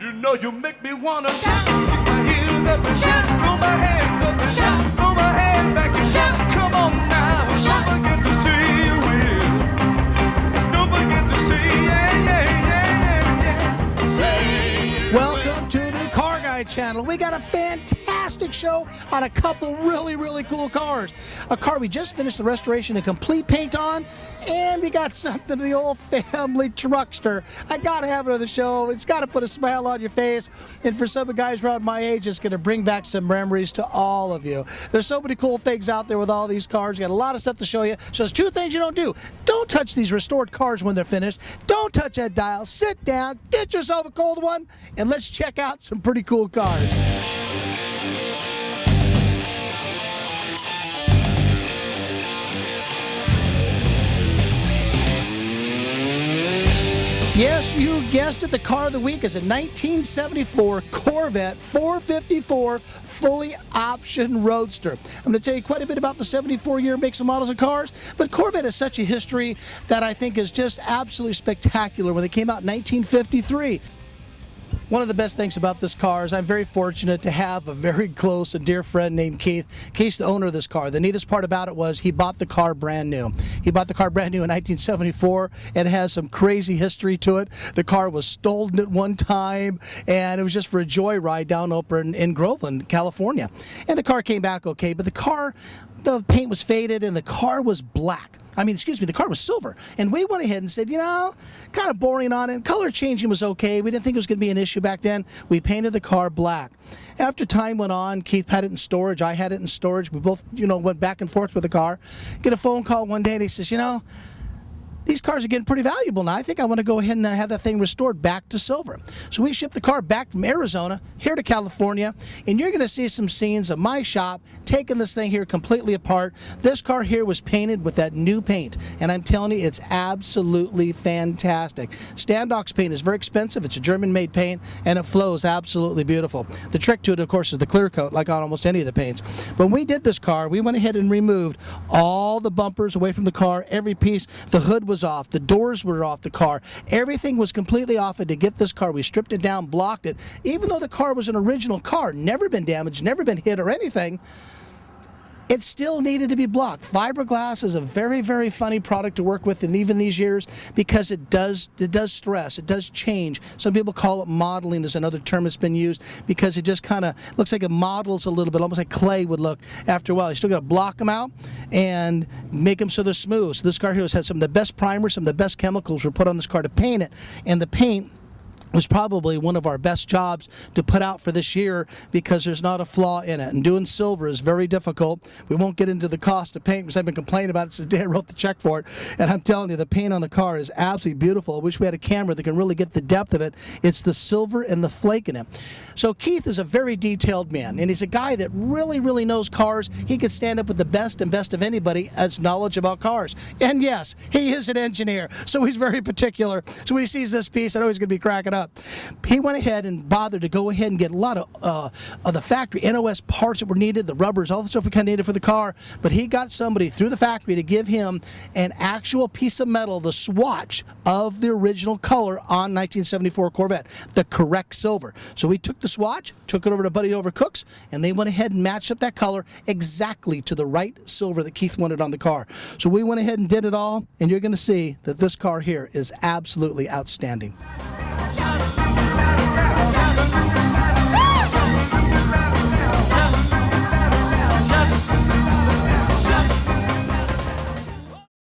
You know you make me wanna shout, kick my heels up and shout, throw my hands up and shout, throw my hands back and shout. Come on now, don't forget to see you will. Don't forget to see, yeah. Say Welcome to the Car Guy channel. We got a fantastic show on a couple really cool cars. A car we just finished the restoration and complete paint on, and we got something to the old family truckster. I gotta have it on the show. It's gotta put a smile on your face, and for some of the guys around my age, it's gonna bring back some memories to all of you. There's so many cool things out there with all these cars. We got a lot of stuff to show you. So there's two things you don't do. Don't touch these restored cars when they're finished. Don't touch that dial. Sit down, get yourself a cold one, and let's check out some pretty cool cars. Yes, you guessed it, the car of the week is a 1974 Corvette 454 fully optioned Roadster. I'm going to tell you quite a bit about the 74-year makes and models of cars, but Corvette has such a history that I think is just absolutely spectacular when they came out in 1953. One of the best things about this car is I'm very fortunate to have a very close and dear friend named Keith. Keith's the owner of this car. The neatest part about it was he bought the car brand new. He bought the car brand new in 1974, and it has some crazy history to it. The car was stolen at one time, and it was just for a joyride down over in Groveland, California. And the car came back okay, but the paint was faded and the car was black. The car was silver. And we went ahead and said, kind of boring on it. Color changing was okay. We didn't think it was going to be an issue back then. We painted the car black. After time went on, Keith had it in storage. I had it in storage. We both, went back and forth with the car. Get a phone call one day and he says, these cars are getting pretty valuable now. I think I want to go ahead and have that thing restored back to silver. So we shipped the car back from Arizona here to California, and you're going to see some scenes of my shop taking this thing here completely apart. This car here was painted with that new paint, and I'm telling you, it's absolutely fantastic. Standox paint is very expensive. It's a German-made paint, and it flows absolutely beautiful. The trick to it, of course, is the clear coat, like on almost any of the paints. When we did this car, we went ahead and removed all the bumpers away from the car, every piece. The hood was off, the doors were off the car, everything was completely off, and to get this car we stripped it down, blocked it. Even though the car was an original car, never been damaged, never been hit or anything, it still needed to be blocked. Fiberglass is a very funny product to work with, and even these years, because it does stress, it does change. Some people call it modeling, is another term that's been used, because it just kind of looks like it models a little bit, almost like clay would look after a while. You still got to block them out and make them so they're smooth. So this car here has had some of the best primers, some of the best chemicals were put on this car to paint it, and the paint was probably one of our best jobs to put out for this year because there's not a flaw in it. And doing silver is very difficult. We won't get into the cost of paint because I've been complaining about it since the day I wrote the check for it. And I'm telling you, the paint on the car is absolutely beautiful. I wish we had a camera that can really get the depth of it. It's the silver and the flake in it. So Keith is a very detailed man, and he's a guy that really knows cars. He could stand up with the best of anybody as knowledge about cars. And yes, he is an engineer, so he's very particular. So when he sees this piece, I know he's going to be cracking up. He went ahead and bothered to go ahead and get a lot of the factory NOS parts that were needed, the rubbers, all the stuff we kind of needed for the car, but he got somebody through the factory to give him an actual piece of metal, the swatch of the original color on 1974 Corvette, the correct silver. So we took the swatch, took it over to Buddy Over Cooks, and they went ahead and matched up that color exactly to the right silver that Keith wanted on the car. So we went ahead and did it all, and you're going to see that this car here is absolutely outstanding.